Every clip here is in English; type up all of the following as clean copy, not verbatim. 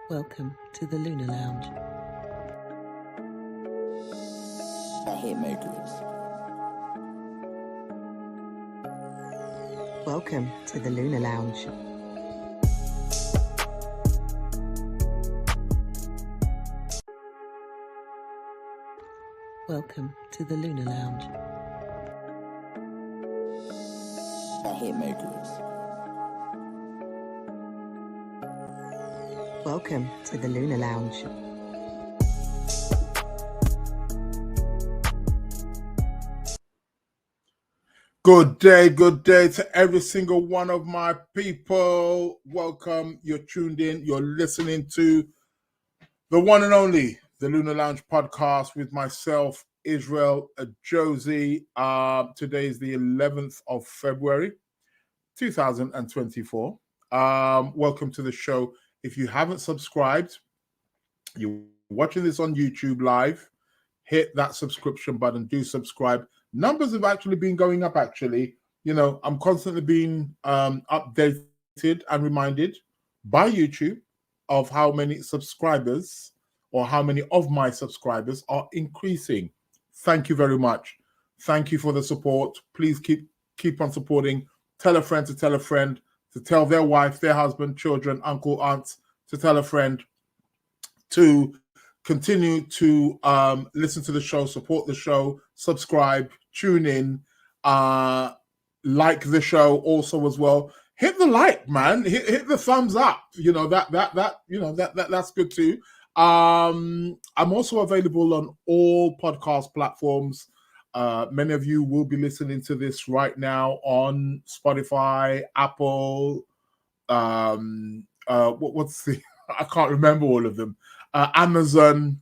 Welcome to the Lunar Lounge. I hate Mercury. Welcome to the Lunar Lounge. Welcome to the Lunar Lounge. I hate Mercury. Welcome to the Lunar Lounge. Good day to every single one of my people. Welcome. You're tuned in. You're listening to the one and only, the Lunar Lounge podcast with myself, Israel Josie. Today is the 11th of February, 2024. Welcome to the show. If you haven't subscribed, you're watching this on YouTube live, hit that subscription button. Do subscribe. Numbers have actually been going up, actually. You know, I'm constantly being updated and reminded by YouTube of how many subscribers or how many of my subscribers are increasing. Thank you very much. Thank you for the support. Please keep on supporting. Tell a friend to tell their wife, their husband, children, uncle, aunts, to tell a friend to continue to listen to the show, support the show, subscribe, tune in, like the show also as well. Hit the like, man. Hit the thumbs up. You know that's good too. I'm also available on all podcast platforms. Many of you will be listening to this right now on Spotify, Apple. What's the? I can't remember all of them. Amazon,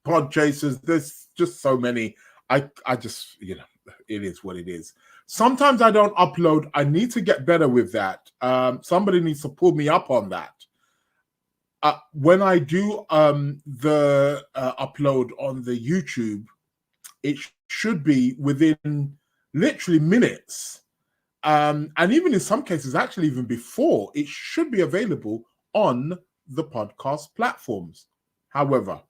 Podchasers. There's just so many. I just, it is what it is. Sometimes I don't upload. I need to get better with that. Somebody needs to pull me up on that. When I do the upload on the YouTube, it should be within literally minutes. And even in some cases, actually even before, it should be available on the podcast platforms. However,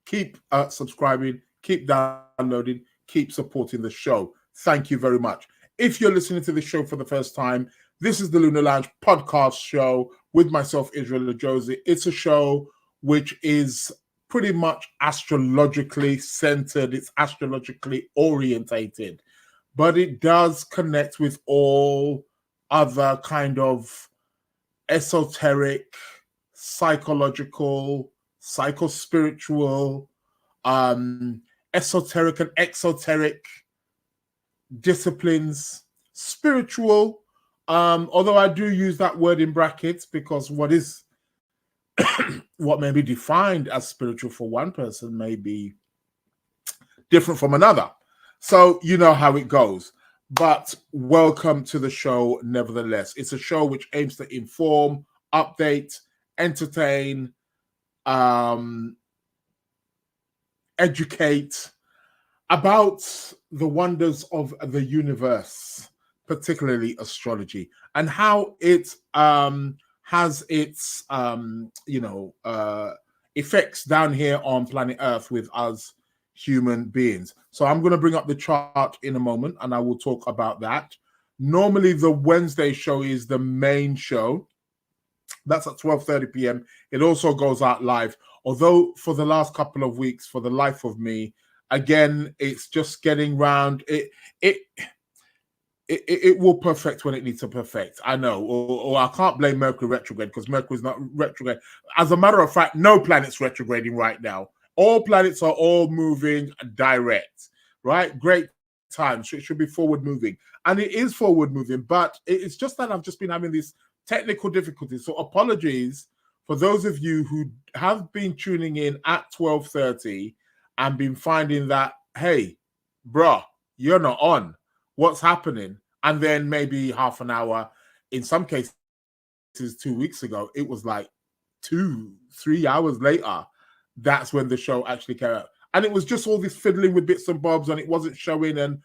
keep subscribing, keep downloading, keep supporting the show. Thank you very much. If you're listening to the show for the first time, this is the Lunar Lounge podcast show with myself, Israel Josie. It's a show which is pretty much astrologically centered. It's astrologically orientated, but it does connect with all other kind of esoteric, psychological, psychospiritual, esoteric and exoteric disciplines, spiritual, although I do use that word in brackets because what may be defined as spiritual for one person may be different from another. So you know how it goes. But welcome to the show nevertheless. It's a show which aims to inform, update, entertain, educate about the wonders of the universe, particularly astrology, and how it has its effects down here on planet Earth with us human beings. So I'm going to bring up the chart in a moment and I will talk about that. Normally the Wednesday show is the main show. That's at 12:30 p.m. It also goes out live. Although for the last couple of weeks, for the life of me, again, it's just getting round. It will perfect when it needs to perfect. I know, or I can't blame Mercury retrograde because Mercury is not retrograde. As a matter of fact, no planet's retrograding right now. All planets are all moving direct, right? Great time. So it should be forward moving. And it is forward moving, but it's just that I've just been having these technical difficulties. So apologies for those of you who have been tuning in at 12:30 and been finding that, hey, bruh, you're not on. What's happening? And then maybe half an hour, in some cases 2 weeks ago, it was like 2-3 hours later. That's when the show actually came out. And it was just all this fiddling with bits and bobs and it wasn't showing. And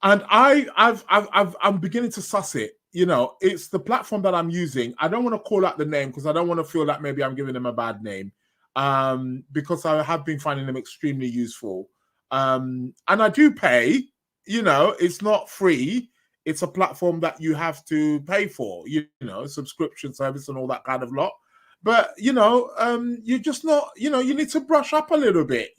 I'm beginning to suss it. it's the platform that I'm using. I don't want to call out the name because I don't want to feel like maybe I'm giving them a bad name, because I have been finding them extremely useful. And I do pay, it's not free. It's a platform that you have to pay for, subscription service and all that kind of lot. But, you're just not, you need to brush up a little bit,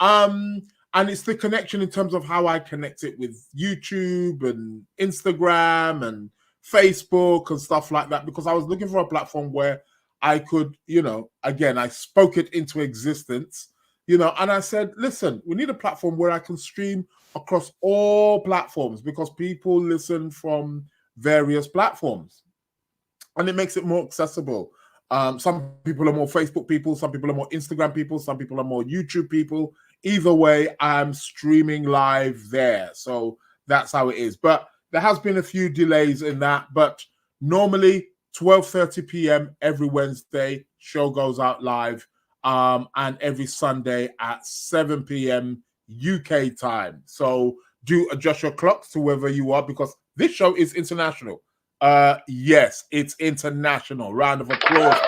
and it's the connection in terms of how I connect it with YouTube and Instagram and Facebook and stuff like that, because I was looking for a platform where I could, again, I spoke it into existence, and I said, listen, we need a platform where I can stream across all platforms because people listen from various platforms and it makes it more accessible. Some people are more Facebook people, some people are more Instagram people, some people are more YouTube people. Either way, I'm streaming live there. So that's how it is. But there has been a few delays in that. But normally 12:30 p.m. every Wednesday, show goes out live. And every Sunday at 7 p.m. UK time. So do adjust your clocks to wherever you are because this show is international. Yes, it's international. Round of applause.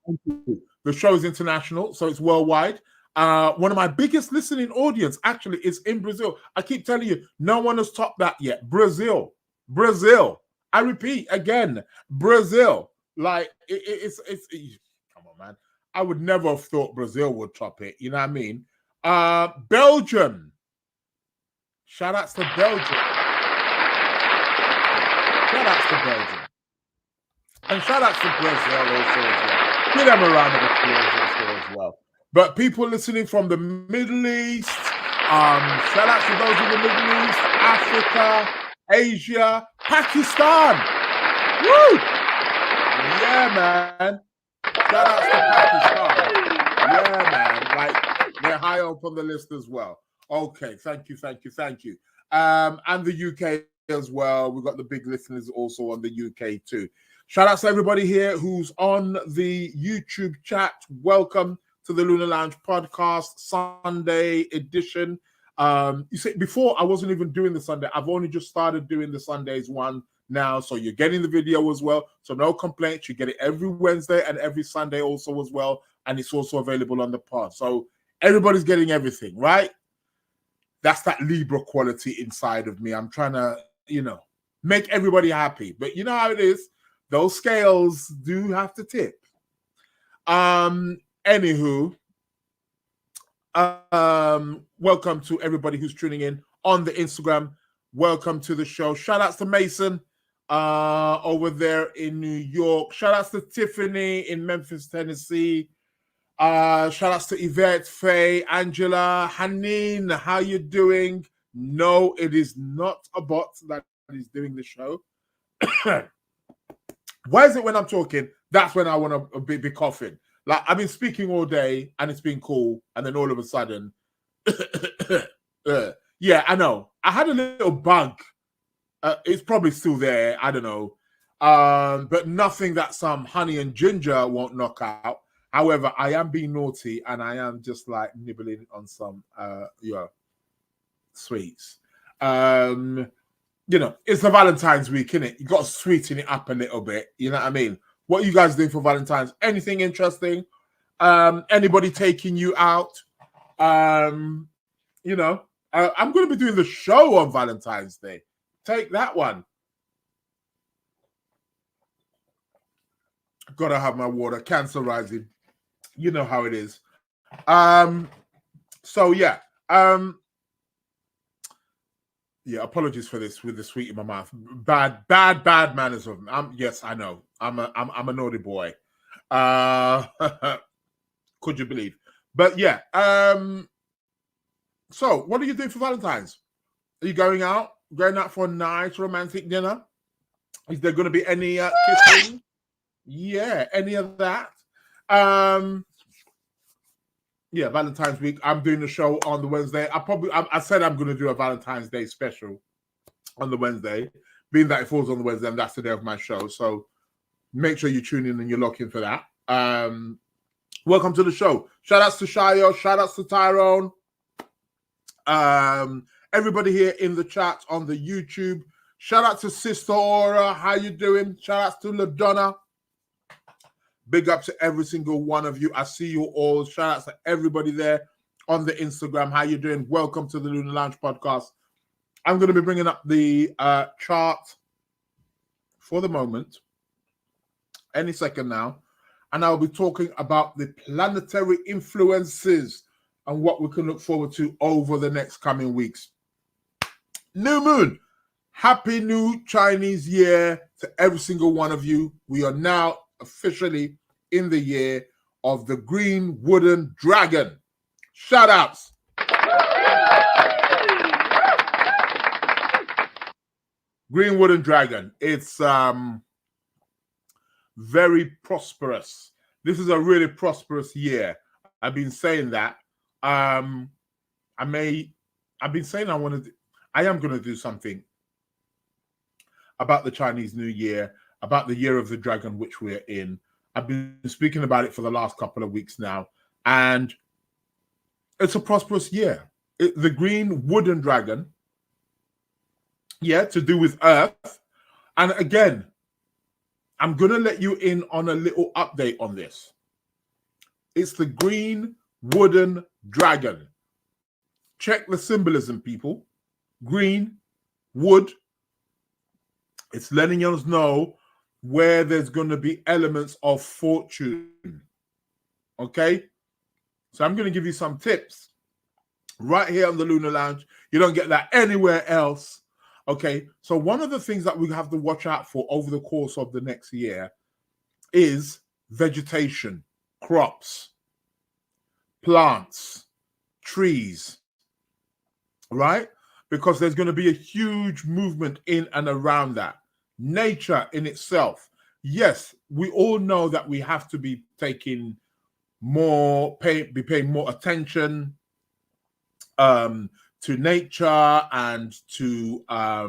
Thank you. The show is international, so it's worldwide. One of my biggest listening audience actually is in Brazil. I keep telling you, no one has topped that yet. Brazil. I repeat again, Brazil. Like it's come on, man. I would never have thought Brazil would top it. You know what I mean? Belgium. Shout outs to Belgium. Shout outs to Belgium. And shout outs to Brazil also as well. Give them a round of applause also as well. But people listening from the Middle East, shout out to those in the Middle East, Africa, Asia, Pakistan. Woo! Yeah, man. Shout out to Pakistan. Yeah, man. Like, they're high up on the list as well. Okay, thank you. And the UK as well. We've got the big listeners also on the UK too. Shout out to everybody here who's on the YouTube chat. Welcome to the Lunar Lounge podcast, Sunday edition. You see, before I wasn't even doing the Sunday. I've only just started doing the Sundays one now. So you're getting the video as well. So no complaints. You get it every Wednesday and every Sunday also as well. And it's also available on the pod. So everybody's getting everything, right? That's that Libra quality inside of me. I'm trying to, make everybody happy. But you know how it is. Those scales do have to tip. Anywho, welcome to everybody who's tuning in on the Instagram. Welcome to the show. Shout outs to Mason over there in New York. Shout outs to Tiffany in Memphis, Tennessee. Shout outs to Yvette, Faye, Angela, Haneen. How you doing? No, it is not a bot that is doing the show. Why is it when I'm talking, that's when I want to be coughing? Like, I've been speaking all day and it's been cool. And then all of a sudden, yeah, I know. I had a little bug. It's probably still there. I don't know. But nothing that some honey and ginger won't knock out. However, I am being naughty and I am just like nibbling on some sweets. It's the Valentine's week, innit? You got to sweeten it up a little bit. You know what I mean? What are you guys doing for Valentine's? Anything interesting? Anybody taking you out? I'm going to be doing the show on Valentine's Day. Take that one. Gotta have my water. Cancer rising. You know how it is. So yeah. Yeah, apologies for this with the sweet in my mouth. Bad manners of me. Yes, I know. I'm a naughty boy. Could you believe? But yeah. So what are you doing for Valentine's? Are you going out? Going out for a nice romantic dinner? Is there going to be any kissing? Yeah, any of that? Yeah, Valentine's week. I'm doing the show on the Wednesday. I said I'm going to do a Valentine's Day special on the Wednesday, being that it falls on the Wednesday and that's the day of my show. So make sure you tune in and you're looking for that. Welcome to the show. Shout outs to Shayo. Shout outs to Tyrone. everybody here in the chat on the YouTube. Shout out to Sister Aura. How you doing? Shout out to LaDonna. Big up to every single one of you. I see you all. Shout out to everybody there on the Instagram. How you doing? Welcome to the Lunar Lounge podcast. I'm going to be bringing up the chart for the moment, any second now, and I'll be talking about the planetary influences and what we can look forward to over the next coming weeks. New moon. Happy New Chinese Year to every single one of you. We are now officially in the year of the green wooden dragon. Shout outs. Green wooden dragon. It's very prosperous. This is a really prosperous year. I've been saying that. I've been saying I am going to do something about the Chinese New Year, about the year of the dragon, which we're in. I've been speaking about it for the last couple of weeks now, and it's a prosperous year. The green wooden dragon, to do with Earth. And again, I'm going to let you in on a little update on this. It's the green wooden dragon. Check the symbolism, people. Green, wood. It's letting us know where there's going to be elements of fortune. Okay? So I'm going to give you some tips right here on the Lunar Lounge. You don't get that anywhere else. Okay? So one of the things that we have to watch out for over the course of the next year is vegetation, crops, plants, trees, right? Because there's going to be a huge movement in and around that. Nature in itself. Yes, we all know that we have to be taking be paying more attention to nature and to how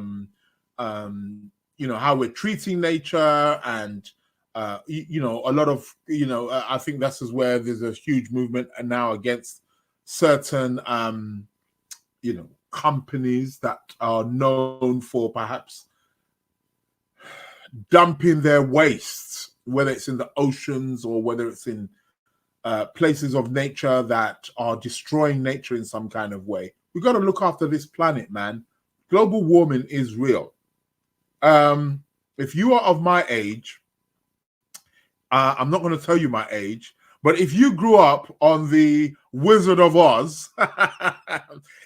we're treating nature, and a lot of I think this is where there's a huge movement and now against certain companies that are known for perhaps dumping their wastes, whether it's in the oceans or whether it's in places of nature that are destroying nature in some kind of way. We've got to look after this planet, man. Global warming is real. If you are of my age, I'm not going to tell you my age, but if you grew up on the Wizard of Oz,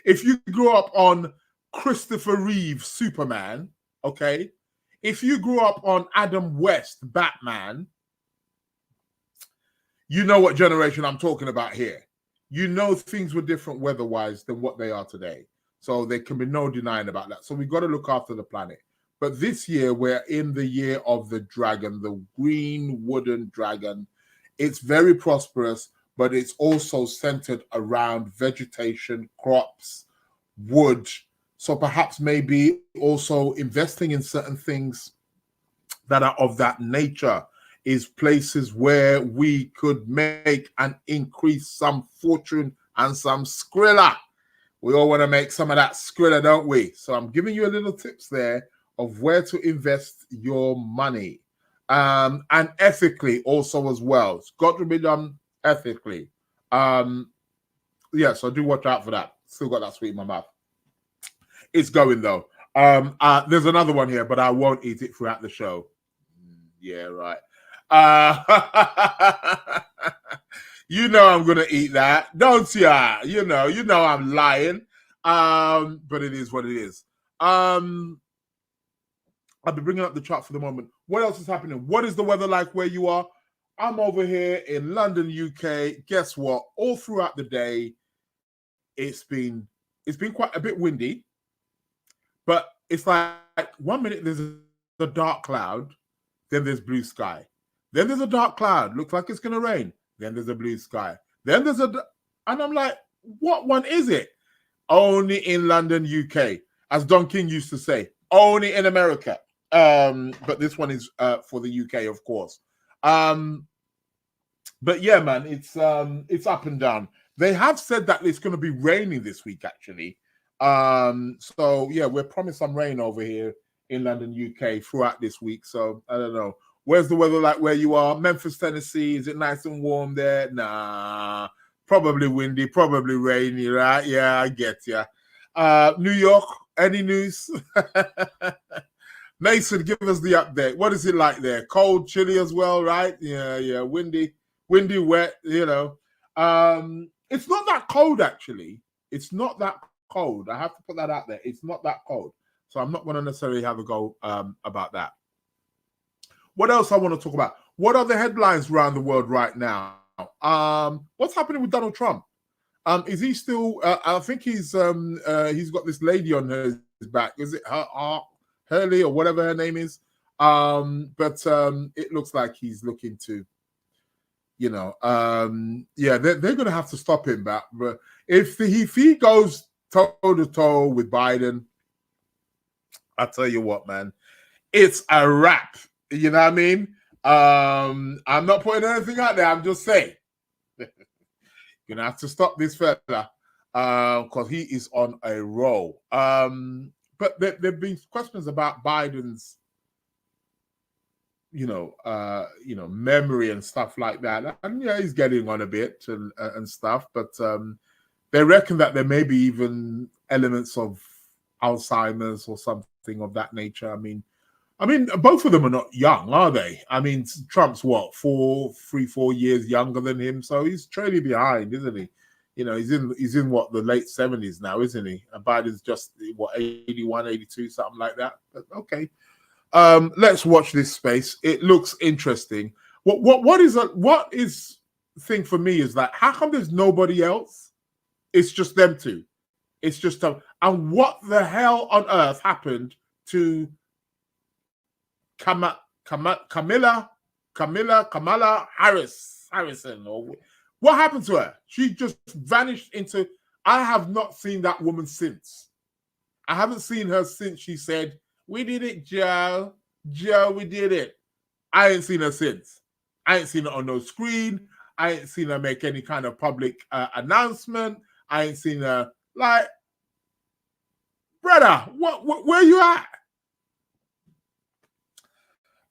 if you grew up on Christopher Reeve's Superman, okay, if you grew up on Adam West Batman, you know what generation I'm talking about here. You know things were different weather-wise than what they are today. So there can be no denying about that. So we've got to look after the planet. But this year, we're in the year of the dragon, the green wooden dragon. It's very prosperous, but it's also centered around vegetation, crops, wood. So perhaps maybe also investing in certain things that are of that nature is places where we could make and increase some fortune and some skrilla. We all want to make some of that skrilla, don't we? So I'm giving you a little tips there of where to invest your money. And ethically also as well. It's got to be done ethically. So do watch out for that. Still got that sweet in my mouth. It's going though. There's another one here, but I won't eat it throughout the show. Yeah, right. You know I'm gonna eat that, don't you? You know I'm lying. But it is what it is. I'll be bringing up the chart for the moment. What else is happening? What is the weather like where you are? I'm over here in London, UK. Guess what? All throughout the day, it's been quite a bit windy, but it's like 1 minute there's a dark cloud, then there's blue sky. Then there's a dark cloud, looks like it's going to rain. Then there's a blue sky. Then there's and I'm like, what one is it? Only in London, UK. As Don King used to say, only in America. But this one is for the UK, of course. But yeah, man, it's up and down. They have said that it's going to be raining this week, actually. So yeah, we're promised some rain over here in London, UK throughout this week. So I don't know. Where's the weather like where you are? Memphis, Tennessee. Is it nice and warm there? Nah, probably windy, probably rainy, right? Yeah, I get you. New York, any news? Mason, give us the update. What is it like there? Cold, chilly as well, right? Yeah, windy, wet, you know. It's not that cold, actually. It's not that cold. I have to put that out there. It's not that cold. So I'm not going to necessarily have a go about that. What else I want to talk about? What are the headlines around the world right now? What's happening with Donald Trump? Is he still? I think he's got this lady on his back. Is it Hurley or whatever her name is? But it looks like he's looking to, you know, yeah, they're going to have to stop him. But if he goes toe to toe with Biden, I tell you what, man, it's a wrap. You know what I mean? I'm not putting anything out there. I'm just saying. You're going to have to stop this fella because he is on a roll. But there have been questions about Biden's, memory and stuff like that. And yeah, he's getting on a bit and stuff. But they reckon that there may be even elements of Alzheimer's or something of that nature. I mean, both of them are not young, are they? I mean, Trump's what, 4 years younger than him, so he's trailing behind, isn't he? You know, he's in what, the late 70s now, isn't he? And Biden's just what, 81, 82, something like that. But okay, let's watch this space. It looks interesting. What is thing for me is that how come there's nobody else? It's just them two. It's just them. And what the hell on earth happened to Kamala Harrison, or what happened to her? She just vanished into. I have not seen that woman since. I haven't seen her since she said, "We did it, Joe. Joe, we did it." I ain't seen her since. I ain't seen her on no screen. I ain't seen her make any kind of public announcement. I ain't seen her like, brother, where you at?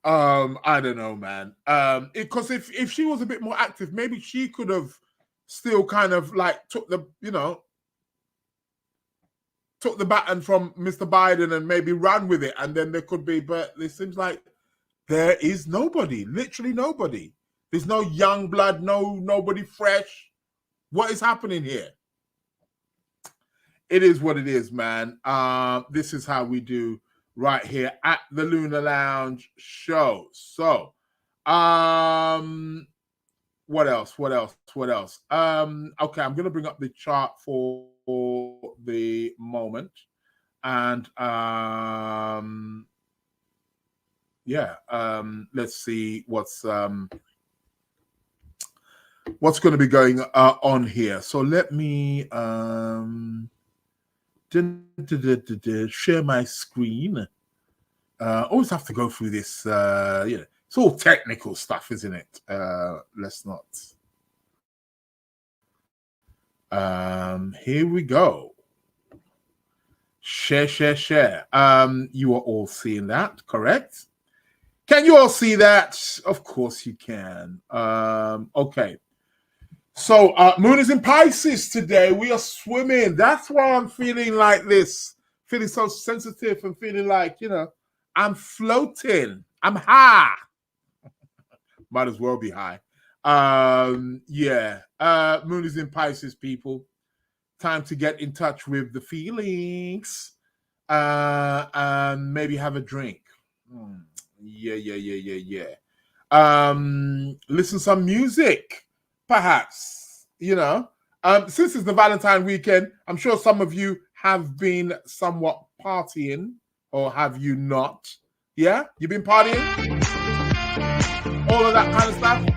I don't know, man. Because if she was a bit more active, maybe she could have still kind of like took the baton from Mr. Biden and maybe ran with it, and then there could be. But it seems like there is nobody, literally nobody. There's no young blood, nobody fresh. What is happening here? It is what it is, man. This is how we do right here at the Lunar Lounge show. So, what else? Okay, I'm going to bring up the chart for the moment. And, let's see what's going to be going on here. So let me share my screen. Always have to go through this. It's all technical stuff, isn't it? Let's not. Here we go. Share. You are all seeing that, correct? Can you all see that? Of course you can. Okay. So, moon is in Pisces today. We are swimming. That's why I'm feeling like this. Feeling so sensitive and feeling like, I'm floating. I'm high. Might as well be high. Moon is in Pisces, people. Time to get in touch with the feelings. And maybe have a drink. Yeah. Listen to some music. Perhaps, since it's the Valentine weekend, I'm sure some of you have been somewhat partying, or have you not? Yeah? You've been partying? All of that kind of stuff?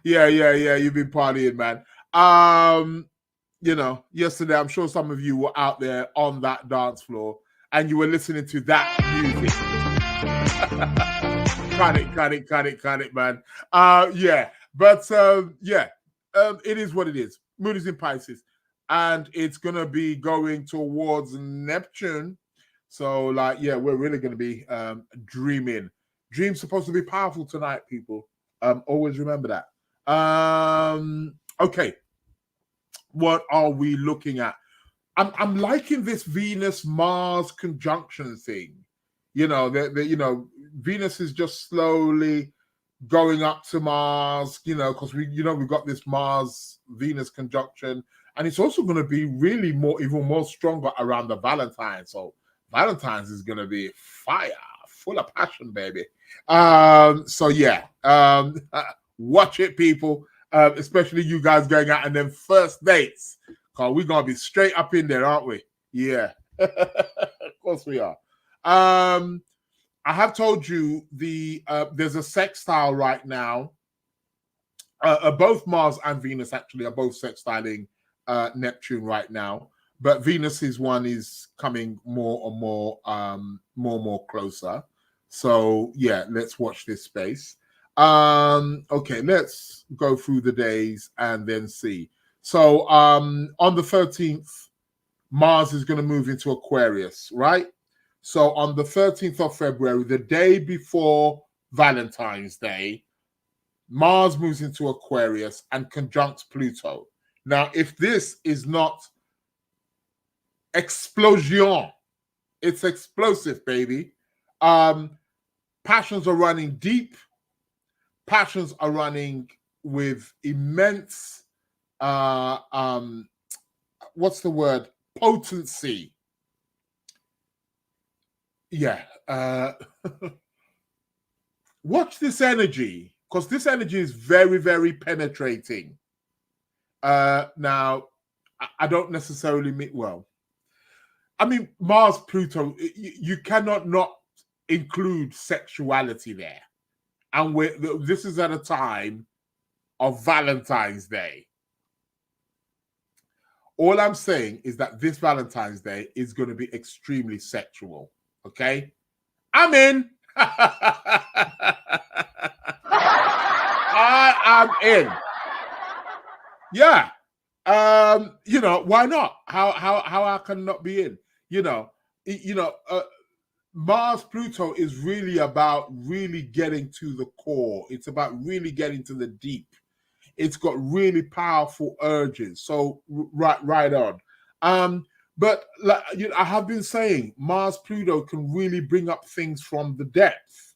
Yeah, you've been partying, man. Yesterday, I'm sure some of you were out there on that dance floor and you were listening to that music. Cut it, man. It is what it is. Moon is in Pisces. and it's gonna be going towards Neptune. So, like, yeah, we're really gonna be dreaming. Dreams supposed to be powerful tonight, people. Always remember that. Okay, what are we looking at? I'm liking this Venus Mars conjunction thing. You know, Venus is just slowly going up to Mars, because we've got this Mars Venus conjunction, and it's also going to be really even more stronger around the Valentine. So Valentine's is going to be fire, full of passion, baby. So yeah, watch it, people, especially you guys going out and then first dates, because we're going to be straight up in there, aren't we? Yeah, of course we are. I have told you there's a sextile right now. Both Mars and Venus actually are both sextiling Neptune right now, but Venus's one is coming more and more closer. So yeah, let's watch this space. Okay, let's go through the days and then see. So on the 13th, Mars is going to move into Aquarius, right? So on the 13th of February, the day before Valentine's Day, Mars moves into Aquarius and conjuncts Pluto. Now, if this is not explosion, it's explosive, baby. Passions are running deep. Passions are running with immense, what's the word? Potency. Yeah. Watch this energy, because this energy is very, very penetrating. Now, I don't necessarily mean, well, I mean, Mars, Pluto, you cannot not include sexuality there. And this is at a time of Valentine's Day. All I'm saying is that this Valentine's Day is going to be extremely sexual. Okay? I'm in. I am in. Yeah. Why not? How I can not be in? Mars Pluto is really about really getting to the core. It's about really getting to the deep. It's got really powerful urges. So right on. But I have been saying Mars Pluto can really bring up things from the depth.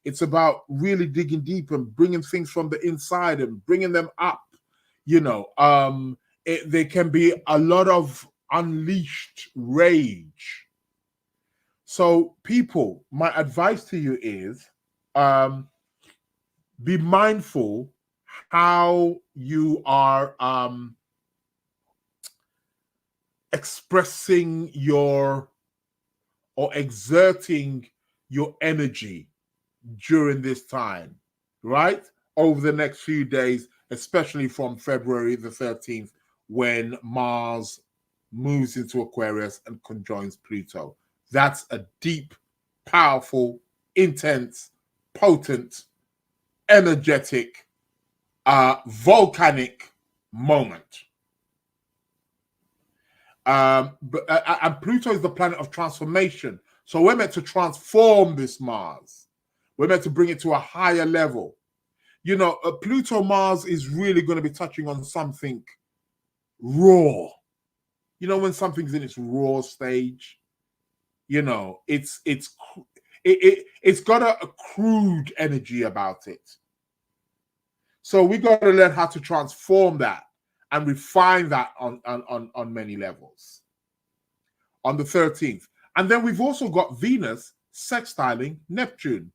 It's about really digging deep and bringing things from the inside and bringing them up. There can be a lot of unleashed rage. So, people, my advice to you is be mindful how you are expressing or exerting your energy during this time, right? Over the next few days, especially from February the 13th, when Mars moves into Aquarius and conjoins Pluto. That's a deep, powerful, intense, potent, energetic, volcanic moment. And Pluto is the planet of transformation. So we're meant to transform this Mars. We're meant to bring it to a higher level. Pluto Mars is really going to be touching on something raw. When something's in its raw stage, it's got a crude energy about it. So we got to learn how to transform that and refine that on many levels. On the 13th. And then we've also got Venus sextiling Neptune.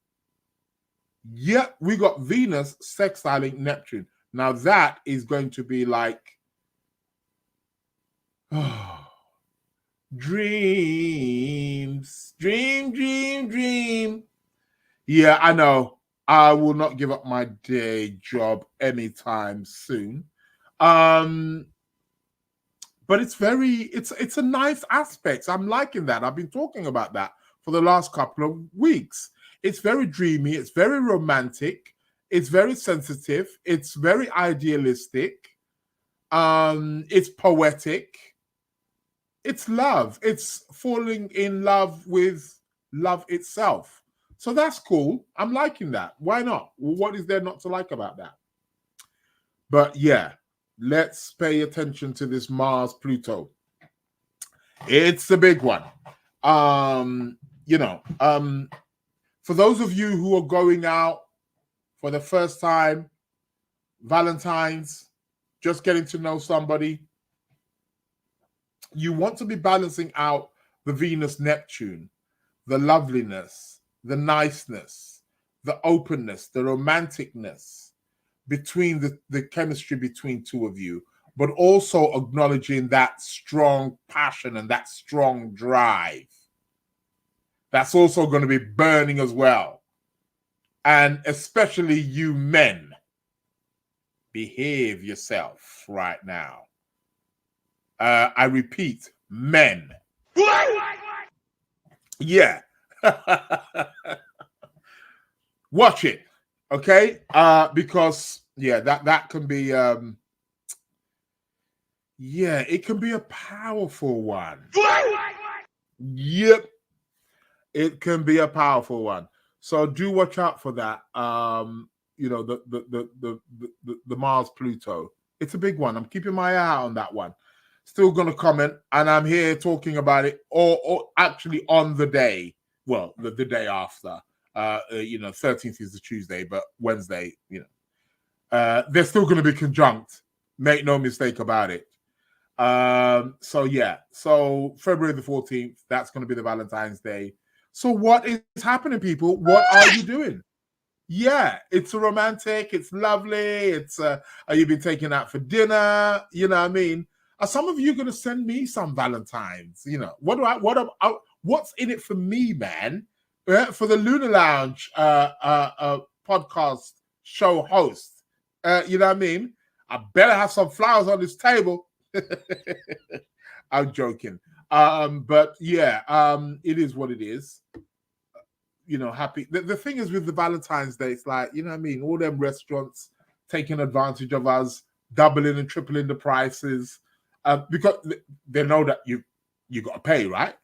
Yeah, we got Venus sextiling Neptune. Now that is going to be like dreams, dream. Yeah, I know. I will not give up my day job anytime soon. But it's a nice aspect. I'm liking that. I've been talking about that for the last couple of weeks. It's very dreamy. It's very romantic. It's very sensitive. It's very idealistic. It's poetic. It's love. It's falling in love with love itself. So that's cool. I'm liking that. Why not? What is there not to like about that? But yeah, let's pay attention to this Mars Pluto. It's a big one. For those of you who are going out for the first time, Valentine's, just getting to know somebody, you want to be balancing out the Venus Neptune, the loveliness, the niceness, the openness, the romanticness between the chemistry between two of you, but also acknowledging that strong passion and that strong drive. That's also going to be burning as well. And especially you men, behave yourself right now. I repeat, men. Yeah. Watch it, okay? Because yeah, that can be it can be a powerful one. Yep. It can be a powerful one. So do watch out for that. The Mars Pluto. It's a big one. I'm keeping my eye out on that one. Still going to comment, and I'm here talking about it, or actually on the day. Well, the day after. 13th is the Tuesday, but Wednesday, they're still going to be conjunct. Make no mistake about it. So February the 14th, that's going to be the Valentine's Day. So what is happening, people? What are you doing? Yeah, it's romantic. It's lovely. It's are you been taken out for dinner? You know what I mean? Are some of you going to send me some Valentines? What's in it for me, man? For the Lunar Lounge podcast show host. You know what I mean? I better have some flowers on this table. I'm joking. But yeah, it is what it is. Happy. The thing is with the Valentine's Day, it's like, you know what I mean? All them restaurants taking advantage of us, doubling and tripling the prices, because they know that you got to pay, right?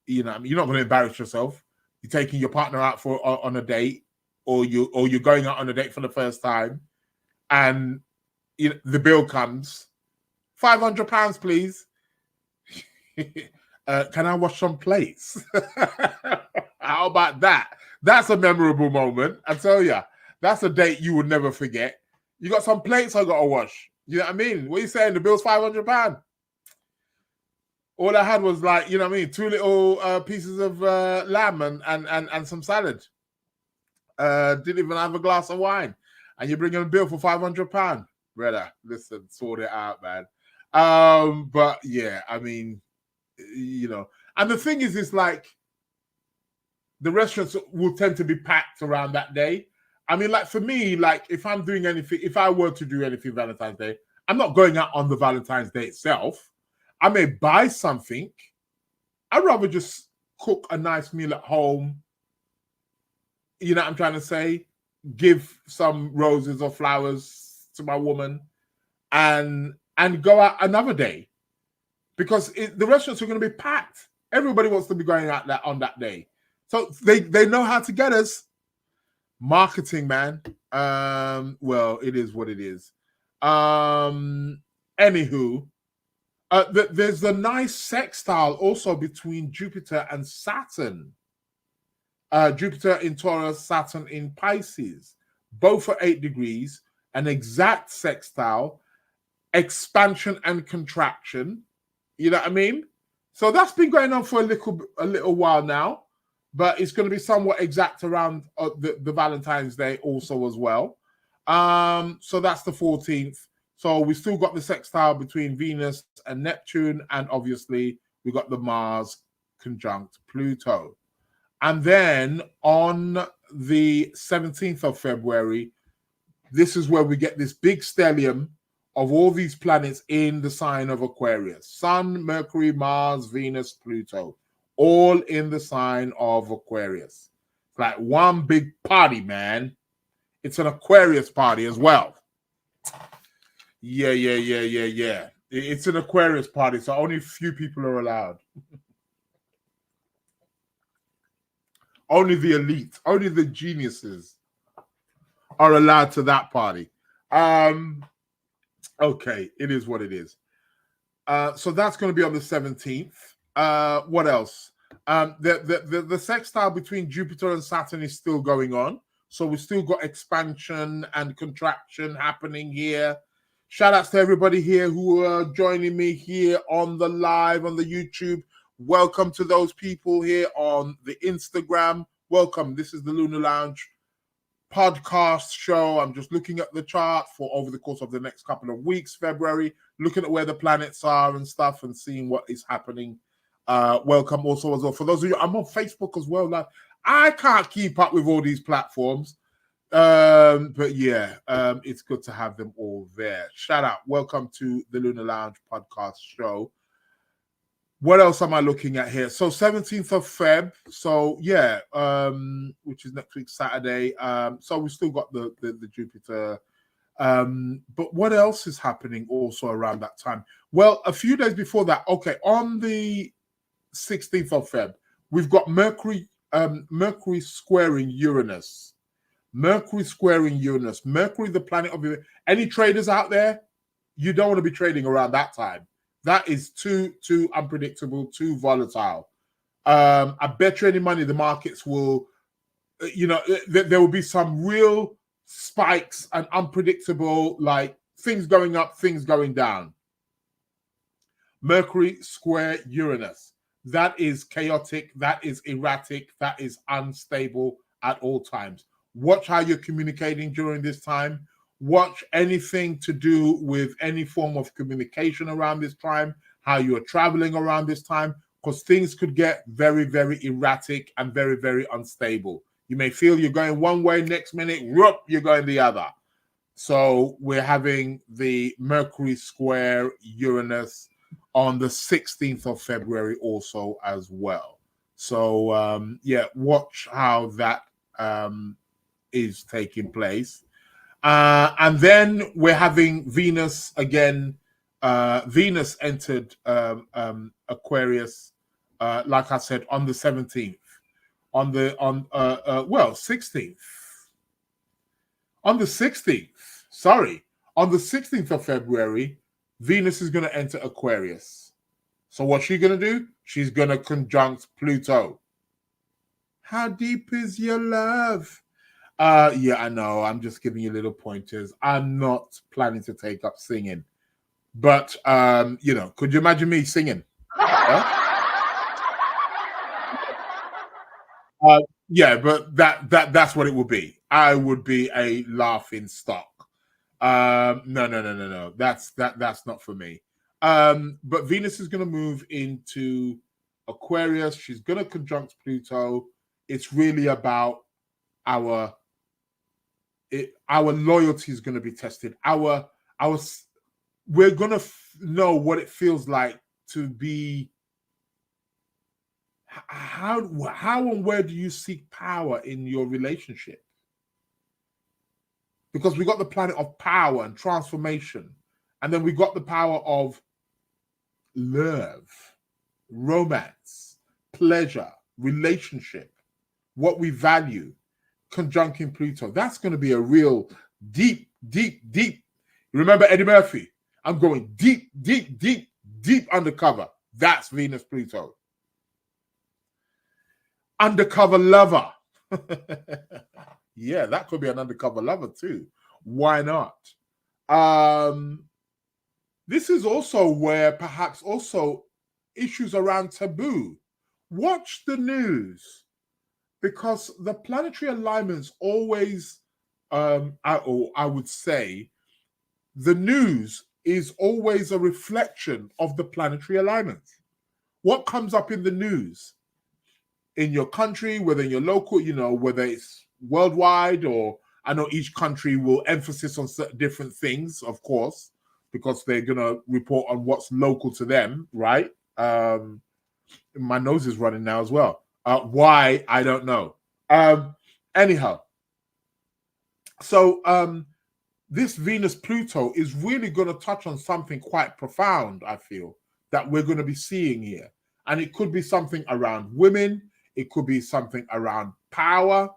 You know what I mean? You're not going to embarrass yourself. You're taking your partner out on a date, or you're going out on a date for the first time, and the bill comes, £500, please. Can I wash some plates? How about that? That's a memorable moment. I tell you, that's a date you would never forget. You got some plates I got to wash. You know what I mean? What are you saying? The bill's £500. All I had was, like, you know what I mean, 2 little pieces of lamb and some salad. Didn't even have a glass of wine. And you're bringing a bill for £500. Brother, listen, sort it out, man. But yeah, I mean, and the thing is, it's like the restaurants will tend to be packed around that day. I mean, like for me, like if I'm doing anything, if I were to do anything Valentine's Day, I'm not going out on the Valentine's Day itself. I may buy something. I'd rather just cook a nice meal at home. You know what I'm trying to say? Give some roses or flowers to my woman and go out another day. Because the restaurants are going to be packed. Everybody wants to be going out on that day. So they know how to get us. Marketing, man. Well, it is what it is. Anywho, there's a nice sextile also between Jupiter and Saturn. Jupiter in Taurus, Saturn in Pisces. Both are 8 degrees. An exact sextile. Expansion and contraction. You know what I mean? So that's been going on for a little while now, but it's going to be somewhat exact around the Valentine's Day also as well. So that's the 14th. So we still got the sextile between Venus and Neptune, and obviously we got the Mars conjunct Pluto. And then on the 17th of February, this is where we get this big stellium of all these planets in the sign of Aquarius. Sun, Mercury, Mars, Venus, Pluto, all in the sign of Aquarius. It's like one big party, man. It's an Aquarius party as well. Yeah. It's an Aquarius party, so only a few people are allowed. Only the elite, only the geniuses are allowed to that party. Okay, it is what it is. So that's going to be on the 17th. What else? The sextile between Jupiter and Saturn is still going on. So we still got expansion and contraction happening here. Shout outs to everybody here who are joining me here on the live on the YouTube. Welcome to those people here on the Instagram. Welcome. This is the Lunar Lounge podcast show. I'm just looking at the chart for over the course of the next couple of weeks, February, looking at where the planets are and stuff and seeing what is happening. Welcome also as well. For those of you, I'm on Facebook as well. Like, I can't keep up with all these platforms. But yeah, it's good to have them all there. Shout out. Welcome to the Lunar Lounge podcast show. What else am I looking at here? So 17th of Feb. So yeah, which is next week, Saturday. So we still got the Jupiter. But what else is happening also around that time? Well, a few days before that, okay, on the 16th of Feb, we've got Mercury squaring Uranus. Mercury squaring Uranus. Mercury, the planet of any traders out there, you don't want to be trading around that time. That is too unpredictable, too volatile. I bet you any money the markets will, there will be some real spikes and unpredictable, like things going up, things going down. Mercury square Uranus. That is chaotic, that is erratic, that is unstable at all times. Watch how you're communicating during this time. Watch anything to do with any form of communication around this time, how you're traveling around this time, because things could get very, very erratic and very, very unstable. You may feel you're going one way, next minute, whoop, you're going the other. So we're having the Mercury square Uranus on the 16th of February also as well. So, yeah, watch how that is taking place. And then we're having Venus again. Venus entered Aquarius, like I said, on the 17th. 16th. On the 16th, sorry. On the 16th of February, Venus is going to enter Aquarius. So what's she going to do? She's going to conjunct Pluto. How deep is your love? Yeah, I know. I'm just giving you little pointers. I'm not planning to take up singing. But, could you imagine me singing? Yeah, but that's what it would be. I would be a laughing stock. No. That's not for me. But Venus is going to move into Aquarius. She's going to conjunct Pluto. It's really about our loyalty is going to be tested. We're going to know what it feels like to be. How and where do you seek power in your relationship? Because we got the planet of power and transformation, and then we got the power of love, romance, pleasure, relationship, what we value, conjuncting Pluto. That's going to be a real deep. Remember Eddie Murphy? I'm going deep undercover. That's Venus Pluto. Undercover lover. Yeah, that could be an undercover lover too. Why not? This is also where perhaps also issues around taboo. Watch the news, because the planetary alignments always, I would say, the news is always a reflection of the planetary alignments. What comes up in the news in your country, whether in your local, whether it's worldwide, or I know each country will emphasis on certain different things, of course, because they're going to report on what's local to them, right? My nose is running now as well. Why? I don't know. Anyhow, so this Venus-Pluto is really going to touch on something quite profound, I feel, that we're going to be seeing here. And it could be something around women. It could be something around power,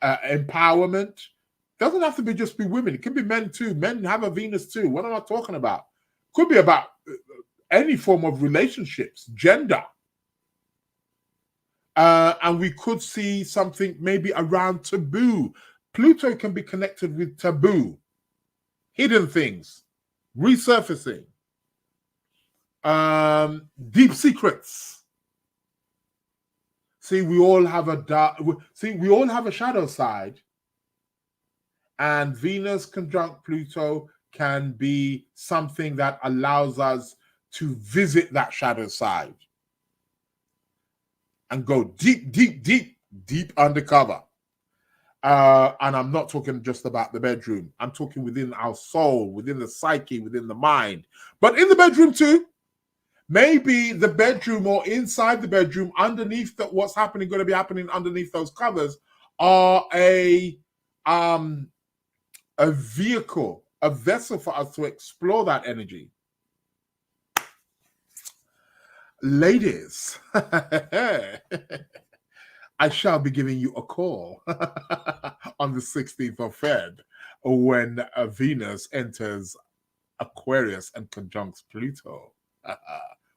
empowerment. Doesn't have to be just be women. It can be men too. Men have a Venus too. What am I talking about? Could be about any form of relationships, gender. And we could see something maybe around taboo. Pluto can be connected with taboo, hidden things, resurfacing, deep secrets. See, we all have we all have a shadow side, and Venus conjunct Pluto can be something that allows us to visit that shadow side and go deep, deep, deep, deep undercover. And I'm not talking just about the bedroom. I'm talking within our soul, within the psyche, within the mind, but in the bedroom too. Maybe the bedroom or inside the bedroom, underneath what's happening, going to be happening underneath those covers, are a vehicle, a vessel for us to explore that energy. Ladies, I shall be giving you a call on the 16th of Feb when Venus enters Aquarius and conjuncts Pluto.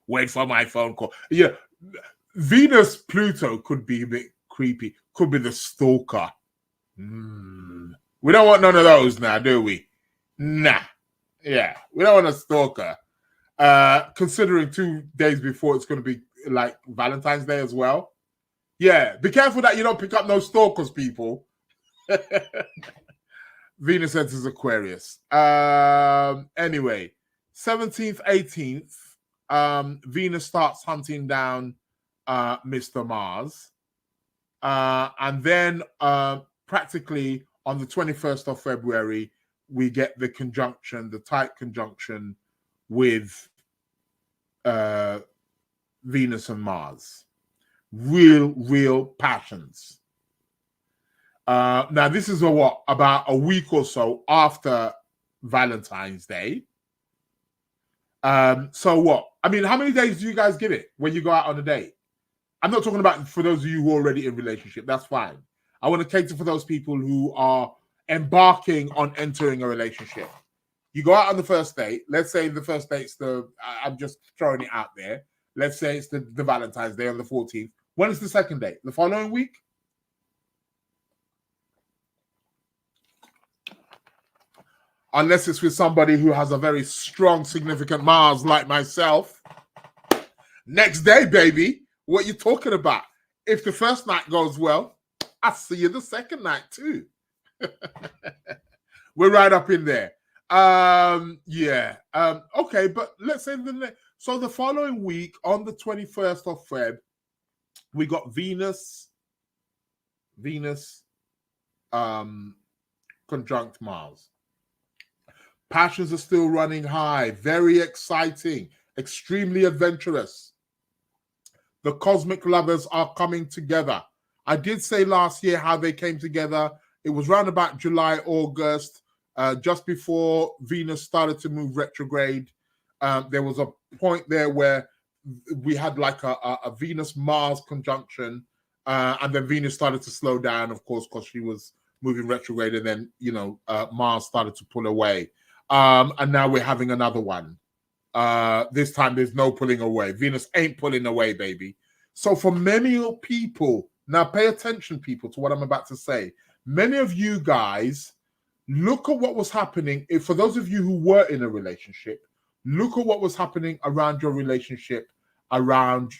Wait for my phone call. Yeah, Venus Pluto could be a bit creepy. Could be the stalker. We don't want none of those now, do we? Nah. Yeah, we don't want a stalker. Considering 2 days before it's going to be like Valentine's Day as well. Yeah, be careful that you don't pick up no stalkers, people. Venus enters Aquarius. Anyway, 17th, 18th, Venus starts hunting down Mr. Mars. And then practically on the 21st of February, we get the conjunction, the tight conjunction with Venus and Mars. Real passions. Now, this is about a week or so after Valentine's Day. So what? I mean, how many days do you guys give it when you go out on a date? I'm not talking about for those of you who are already in a relationship. That's fine. I want to cater for those people who are embarking on entering a relationship. You go out on the first date. Let's say the first date's I'm just throwing it out there. Let's say it's the Valentine's Day on the 14th. When is the second date? The following week? Unless it's with somebody who has a very strong, significant Mars like myself. Next day, baby. What you talking about? If the first night goes well, I'll see you the second night too. We're right up in there. Okay, but let's say so the following week on the 21st of Feb, we got Venus conjunct Mars. Passions are still running high, very exciting, extremely adventurous. The cosmic lovers are coming together. I did say last year how they came together. It was around about July, August, just before Venus started to move retrograde. There was a point there where we had like a Venus-Mars conjunction, and then Venus started to slow down, of course, because she was moving retrograde, and then, Mars started to pull away. And now we're having another one. This time there's no pulling away. Venus ain't pulling away, baby. So for many people, now pay attention, people, to what I'm about to say. Many of you guys, look at what was happening. For those of you who were in a relationship, look at what was happening around your relationship around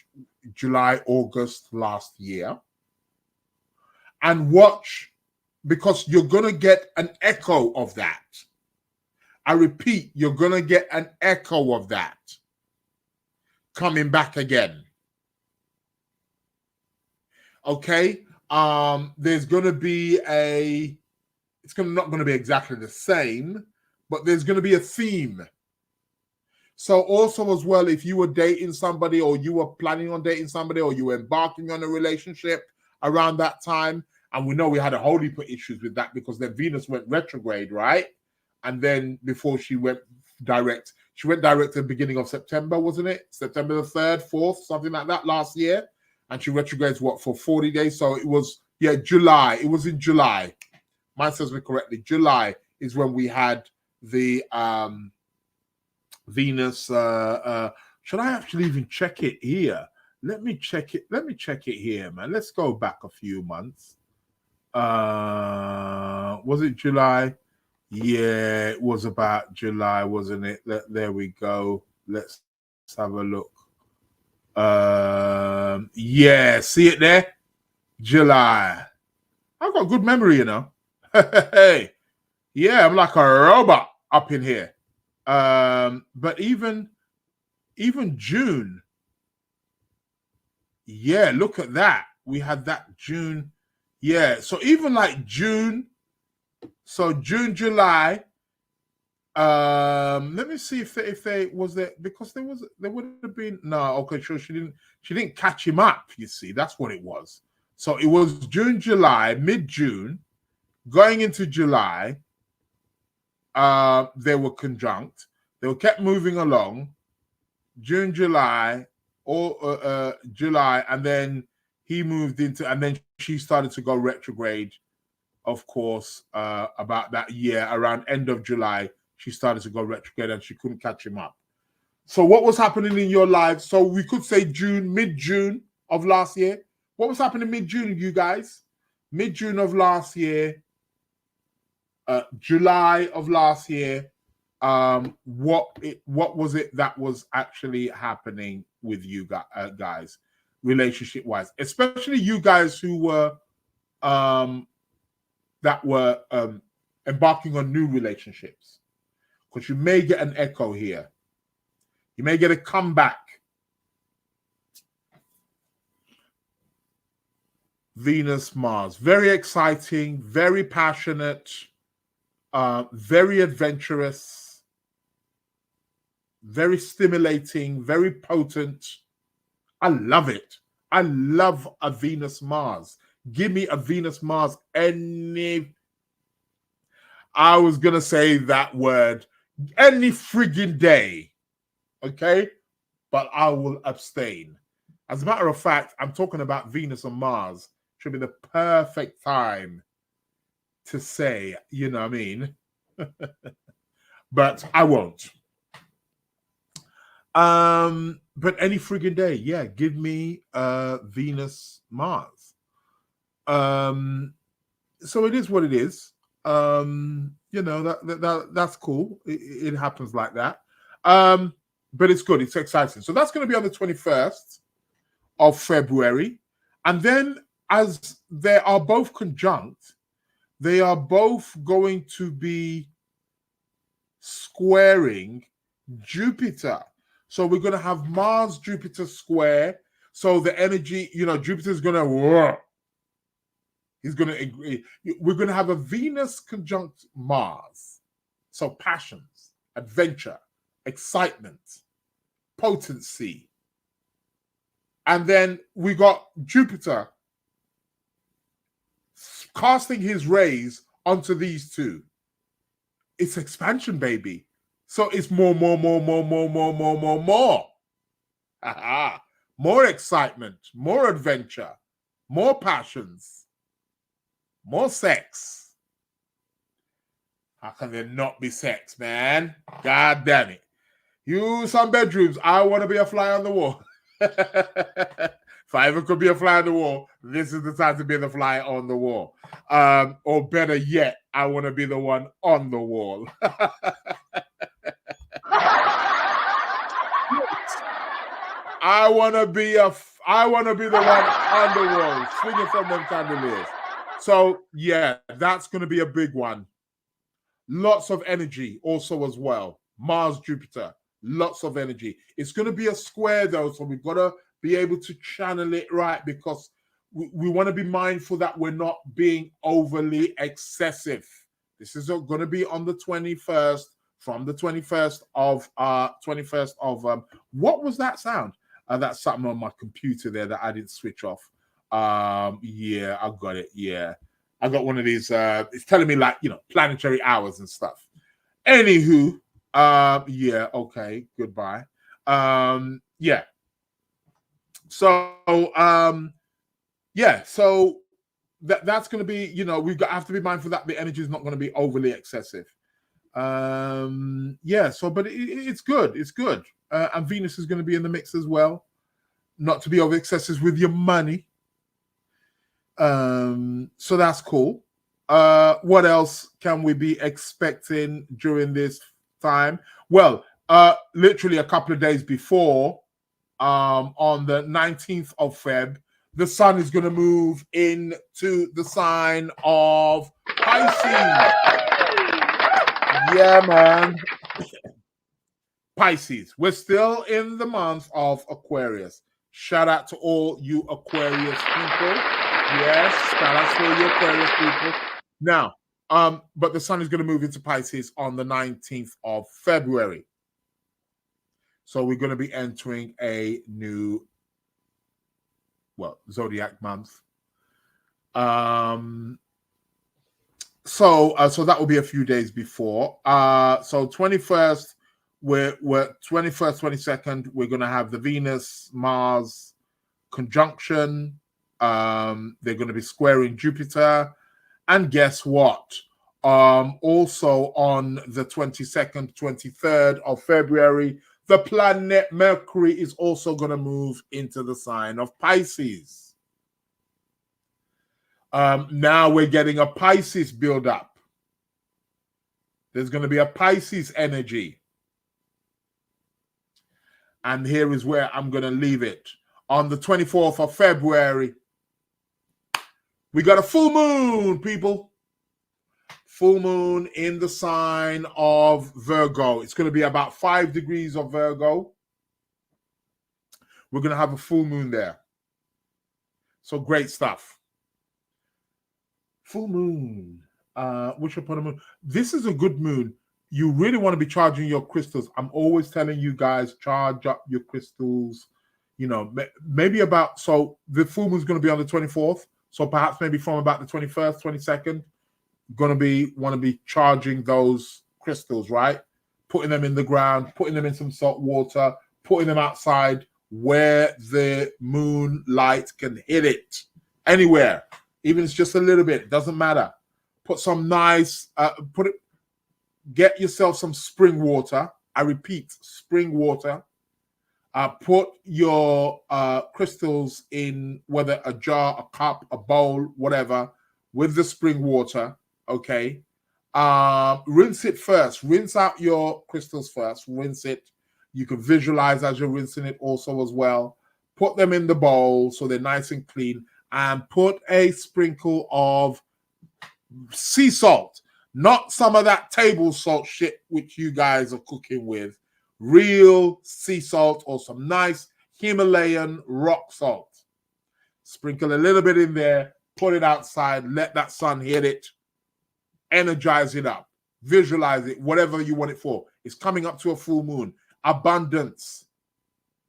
July, August last year. And watch, because you're going to get an echo of that. I repeat, you're going to get an echo of that coming back again. Okay? There's going to be not going to be exactly the same, but there's going to be a theme. So also as well, if you were dating somebody, or you were planning on dating somebody, or you were embarking on a relationship around that time, and we know we had a whole heap of issues with that because then Venus went retrograde, right? and then before she went direct at the beginning of September, wasn't it? September the 3rd, 4th, something like that last year. And she retrogrades for 40 days? So it was, July. It was in July. Mine says me correctly. July is when we had the Venus. Should I actually even check it here? Let me check it. Let me check it here, man. Let's go back a few months. Was it July? Yeah, it was about July, wasn't it? There we go. Let's have a look. Yeah, see it there? July. I've got good memory, you know. Hey, yeah, I'm like a robot up in here. But even June, yeah, look at that. We had that June. Yeah, so even like June, so June, July. Let me see if they was there, because there would have been okay, sure, she didn't catch him up, you see. That's what it was. So it was June, July, mid-June, going into July. They were conjunct. They were kept moving along. June, July, or July, and then he moved into, and then she started to go retrograde. Of course, about that year, around end of July, she started to go retrograde, and she couldn't catch him up. So what was happening in your lives? So we could say June, mid-June of last year. What was happening mid-June, you guys? Mid-June of last year, July of last year. What was it that was actually happening with you guys, relationship-wise, especially you guys who were embarking on new relationships, because you may get an echo here. You may get a comeback. Venus, Mars, very exciting, very passionate, very adventurous, very stimulating, very potent. I love it. I love a Venus, Mars. Give me a Venus, Mars any. I was going to say that word any friggin' day. Okay? But I will abstain. As a matter of fact, I'm talking about Venus and Mars. Should be the perfect time to say, you know what I mean? But I won't. But any friggin' day, yeah, give me Venus, Mars. So it is what it is. You know, that's cool. It happens like that. But it's good. It's exciting. So that's going to be on the 21st of February. And then, as they are both conjunct, they are both going to be squaring Jupiter. So we're going to have Mars, Jupiter square. So the energy, you know, Jupiter's going to, he's going to agree. We're going to have a Venus conjunct Mars. So passions, adventure, excitement, potency. And then we got Jupiter casting his rays onto these two. It's expansion, baby. So it's more. More excitement, more adventure, more passions, more sex. How can there not be sex, man? God damn it. You some bedrooms, I want to be a fly on the wall. If I ever could be a fly on the wall, this is the time to be the fly on the wall. Or better yet, I want to be the one on the wall. I want to be the one on the wall, swinging from them chandeliers. So yeah, that's going to be a big one. Lots of energy also as well. Mars, Jupiter, lots of energy. It's going to be a square though, so we've got to be able to channel it right, because we want to be mindful that we're not being overly excessive. This is going to be on the 21st, from the 21st of what was that sound? That's something on my computer there that I didn't switch off. Yeah, I got it. Yeah, I got one of these. It's telling me, like, you know, planetary hours and stuff. Anywho, yeah, okay, goodbye. Yeah. So, yeah, so that's going to be, we have to be mindful that the energy is not going to be overly excessive. Yeah, so, but it's good. It's good. And Venus is going to be in the mix as well. Not to be over excessive with your money. So that's cool. What else can we be expecting during this time? Well, literally a couple of days before, on the 19th of Feb, the sun is going to move into the sign of Pisces. Yeah, man. Pisces. We're still in the month of Aquarius. Shout out to all you Aquarius people. Yes, shout out to all you Aquarius people. Now, but the sun is going to move into Pisces on the 19th of February. So we're going to be entering a new, zodiac month. So that will be a few days before. So 21st, we're 21st, 22nd, we're going to have the Venus-Mars conjunction. They're going to be squaring Jupiter. And guess what? Also on the 22nd, 23rd of February, the planet Mercury is also going to move into the sign of Pisces. Now we're getting a Pisces build-up. There's going to be a Pisces energy. And here is where I'm going to leave it. On the 24th of February, we got a full moon, people. Full moon in the sign of Virgo. It's going to be about 5 degrees of Virgo. We're going to have a full moon there. So great stuff. Full moon. Which upon a moon. This is a good moon. You really want to be charging your crystals. I'm always telling you guys, charge up your crystals. Maybe about, so the full moon is going to be on the 24th. So perhaps maybe from about the 21st, 22nd, want to be charging those crystals, right? Putting them in the ground, putting them in some salt water, putting them outside where the moonlight can hit it. Anywhere. Even if it's just a little bit, doesn't matter. Put some nice, get yourself some spring water. I repeat, spring water. Put your crystals in, whether a jar, a cup, a bowl, whatever, with the spring water, okay? Rinse it first. Rinse out your crystals first. Rinse it. You can visualize as you're rinsing it also as well. Put them in the bowl so they're nice and clean. And put a sprinkle of sea salt, not some of that table salt shit which you guys are cooking with. Real sea salt or some nice Himalayan rock salt. Sprinkle a little bit in there, put it outside, let that sun hit it, energize it up, visualize it, whatever you want it for. It's coming up to a full moon. Abundance.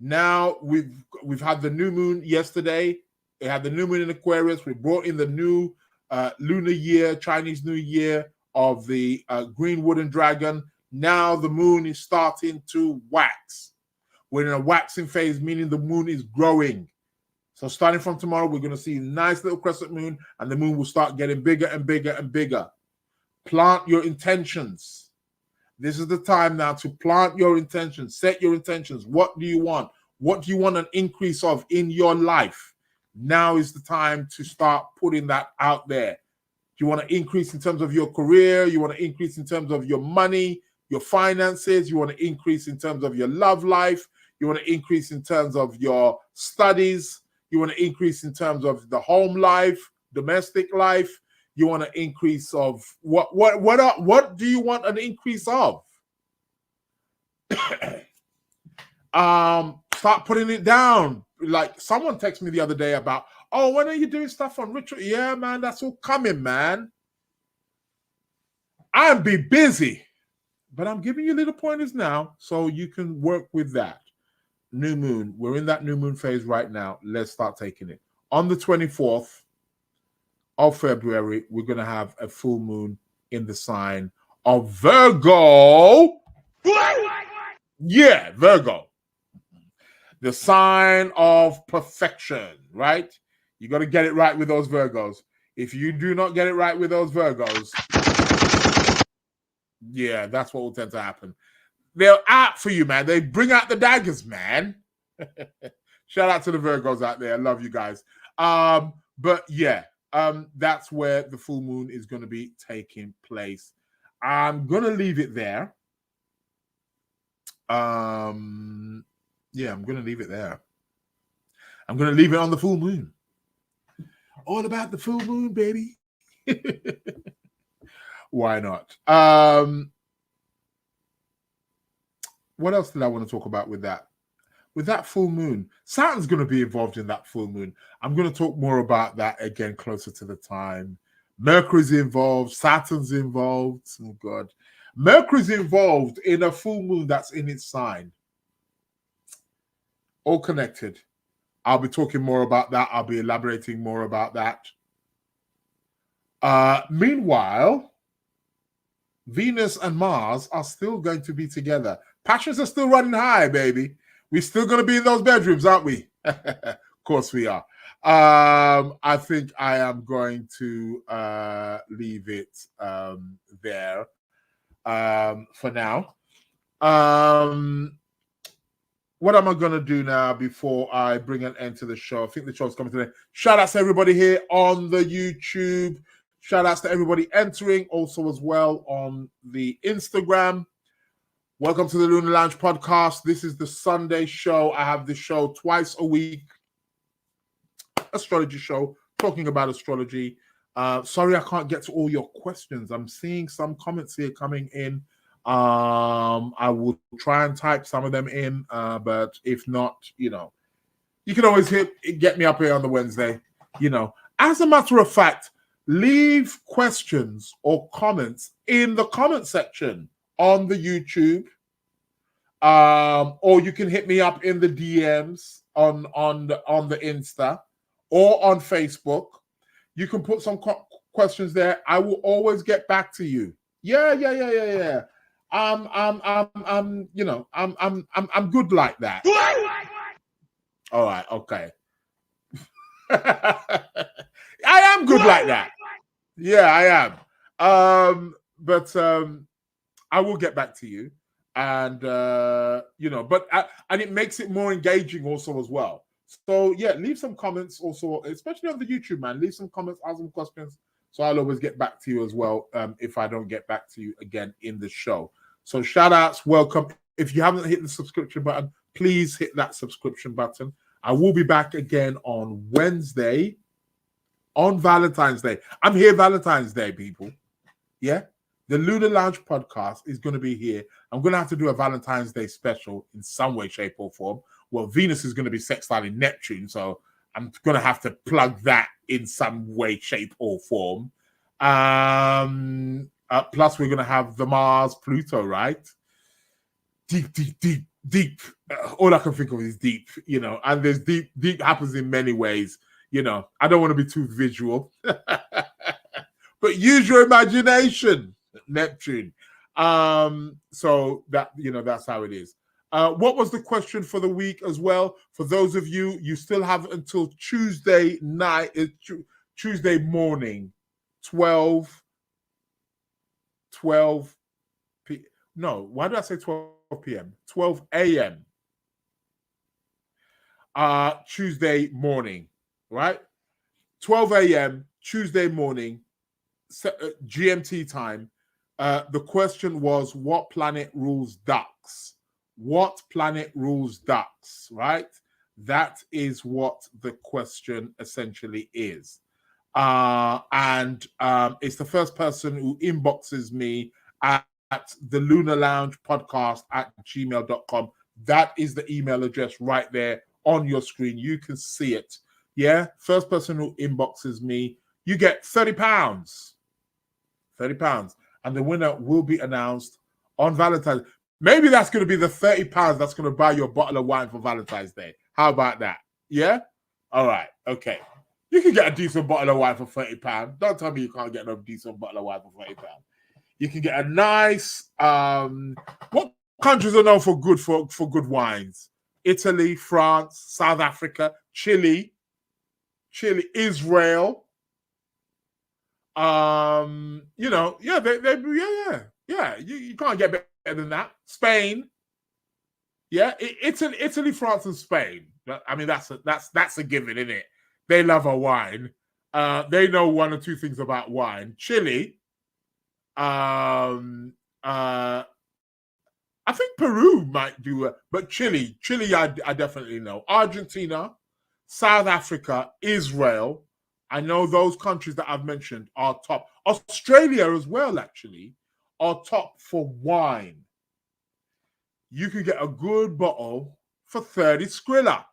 Now we've had the new moon yesterday. We had the new moon in Aquarius. We brought in the new lunar year, Chinese New Year of the green wooden dragon. Now the moon is starting to wax. We're in a waxing phase, meaning the moon is growing. So starting from tomorrow, we're going to see a nice little crescent moon, and the moon will start getting bigger and bigger and bigger. Plant your intentions. This is the time now to plant your intentions. Set your intentions. What do you want? What do you want an increase of in your life? Now is the time to start putting that out there. Do you want to increase in terms of your career? You want to increase in terms of your money, your finances? You want to increase in terms of your love life? You want to increase in terms of your studies? You want to increase in terms of the home life, domestic life? You want to increase of what do you want an increase of? Start putting it down. Like someone texted me the other day about, oh, when are you doing stuff on ritual? Yeah, man, that's all coming, man. I'll be busy, but I'm giving you little pointers now so you can work with that. New moon. We're in that new moon phase right now. Let's start taking it. On the 24th of February, we're going to have a full moon in the sign of Virgo. Yeah, Virgo. The sign of perfection, right? You got to get it right with those Virgos. If you do not get it right with those Virgos, yeah, that's what will tend to happen. They're out for you, man. They bring out the daggers, man. Shout out to the Virgos out there. I love you guys. But yeah, that's where the full moon is going to be taking place. I'm going to leave it there. Yeah, I'm going to leave it there. I'm going to leave it on the full moon. All about the full moon, baby. Why not? What else did I want to talk about with that? With that full moon, Saturn's going to be involved in that full moon. I'm going to talk more about that again closer to the time. Mercury's involved. Saturn's involved. Oh, God. Mercury's involved in a full moon that's in its sign. All connected. I'll be talking more about that. I'll be elaborating more about that. Meanwhile, Venus and Mars are still going to be together. Passions are still running high, baby. We're still going to be in those bedrooms, aren't we? Of course we are. I think I am going to leave it there for now. What am I going to do now before I bring an end to the show? I think the show's coming today. Shout outs to everybody here on the YouTube. Shout outs to everybody entering also as well on the Instagram. Welcome to the Lunar Lounge podcast. This is the Sunday show. I have this show twice a week. Astrology show, talking about astrology. Sorry, I can't get to all your questions. I'm seeing some comments here coming in. I will try and type some of them in, but if not, you can always get me up here on the Wednesday. As a matter of fact, leave questions or comments in the comment section on the YouTube, or you can hit me up in the DMs on the Insta or on Facebook. You can put some questions there. I will always get back to you. Yeah. I'm good like that. All right, okay. I am good like that. Yeah, I am. But I will get back to you, and and it makes it more engaging also as well. So yeah, leave some comments also, especially on the YouTube, man. Leave some comments, ask some questions. So I'll always get back to you as well if I don't get back to you again in the show. So shout outs, welcome. If you haven't hit the subscription button, please hit that subscription button. I will be back again on Wednesday on Valentine's Day. I'm here Valentine's Day, people. Yeah? The Lunar Lounge podcast is going to be here. I'm going to have to do a Valentine's Day special in some way, shape, or form. Well, Venus is going to be sextiling Neptune, so I'm going to have to plug that in some way, shape, or form. Plus, we're going to have the Mars Pluto, right? Deep. All I can think of is deep, and there's deep happens in many ways. I don't want to be too visual, but use your imagination, Neptune. So that, that's how it is. What was the question for the week as well? For those of you, you still have until Tuesday morning, 12 p.m. No, why do I say 12 p.m.? 12 a.m. Tuesday morning, right? 12 a.m. Tuesday morning, GMT time. The question was, what planet rules ducks? What planet rules ducks, right? That is what the question essentially is. And it's the first person who inboxes me at the Lunar Lounge podcast at gmail.com. That is the email address right there on your screen. You can see it. Yeah. First person who inboxes me, you get £30. £30. And the winner will be announced on Valentine's. Maybe that's going to be the £30 that's going to buy you a bottle of wine for Valentine's Day. How about that? Yeah? All right. Okay. You can get a decent bottle of wine for £30. Don't tell me you can't get a decent bottle of wine for £30. You can get a nice what countries are known for good wines? Italy, France, South Africa, Chile, Israel. You know, yeah, you can't get better than that. Spain, yeah, Italy, France, and Spain. I mean, that's a given, isn't it? They love a wine. They know one or two things about wine. Chile, I think Peru might do it, but Chile, I definitely know. Argentina, South Africa, Israel. I know those countries that I've mentioned are top. Australia as well, actually, are top for wine. You can get a good bottle for 30 skrilla.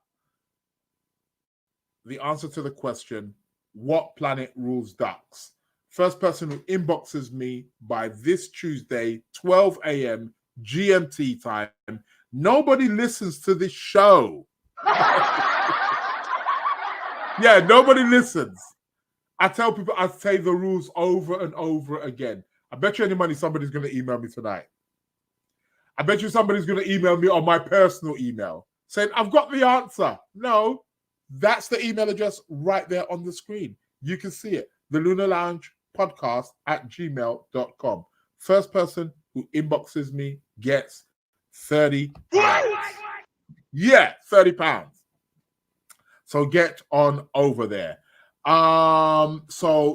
The answer to the question, what planet rules ducks? First person who inboxes me by this Tuesday, 12 a.m. GMT time. Nobody listens to this show. Yeah, nobody listens. I tell people, I say the rules over and over again. I bet you any money somebody's going to email me tonight. I bet you somebody's going to email me on my personal email saying, I've got the answer. No, that's the email address right there on the screen. You can see it. The Lunar Lounge podcast at gmail.com. First person who inboxes me gets £30. Yeah, £30. So get on over there. So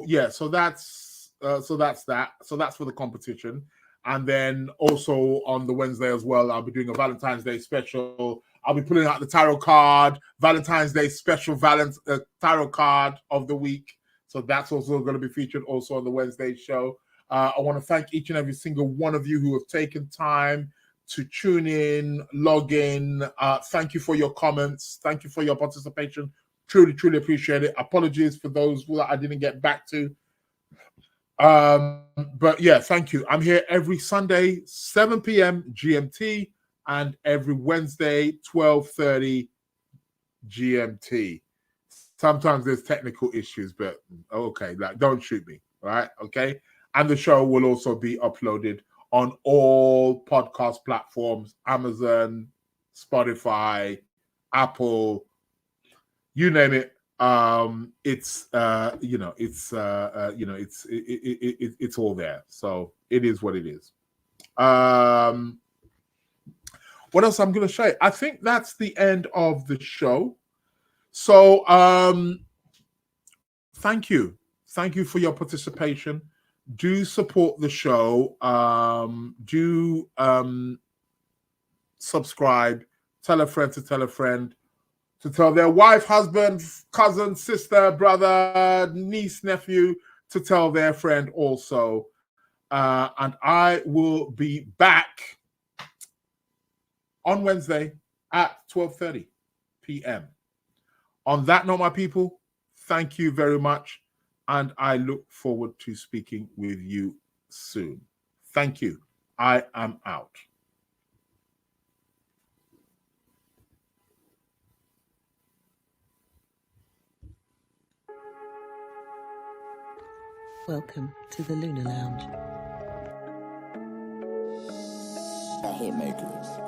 that's that. So that's for the competition. And then also on the Wednesday as well, I'll be doing a Valentine's Day special. I'll be putting out the tarot card, Valentine's Day special tarot card of the week. So that's also going to be featured also on the Wednesday show. I want to thank each and every single one of you who have taken time to tune in, log in. Thank you for your comments. Thank you for your participation. Truly, truly appreciate it. Apologies for those that I didn't get back to. But yeah, thank you. I'm here every Sunday, 7 p.m. GMT, and every Wednesday, 12:30 GMT. Sometimes there's technical issues, but okay, like don't shoot me, all right? Okay. And the show will also be uploaded on all podcast platforms: Amazon, Spotify, Apple, you name it. It's all there. So it is what it is. What else I'm going to say? I think that's the end of the show. So thank you for your participation. Do support the show. Do subscribe. Tell a friend to tell a friend to tell their wife, husband, cousin, sister, brother, niece, nephew, to tell their friend also. And I will be back on Wednesday at 12:30 p.m. On that note, my people, thank you very much. And I look forward to speaking with you soon. Thank you. I am out. Welcome to the Lunar Lounge. The Hitmakers.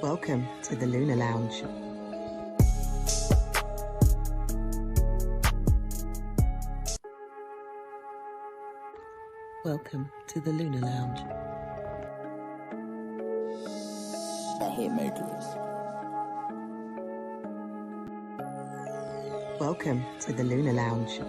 Welcome to the Lunar Lounge. Welcome to the Lunar Lounge. The Hitmakers. Welcome to the Lunar Lounge.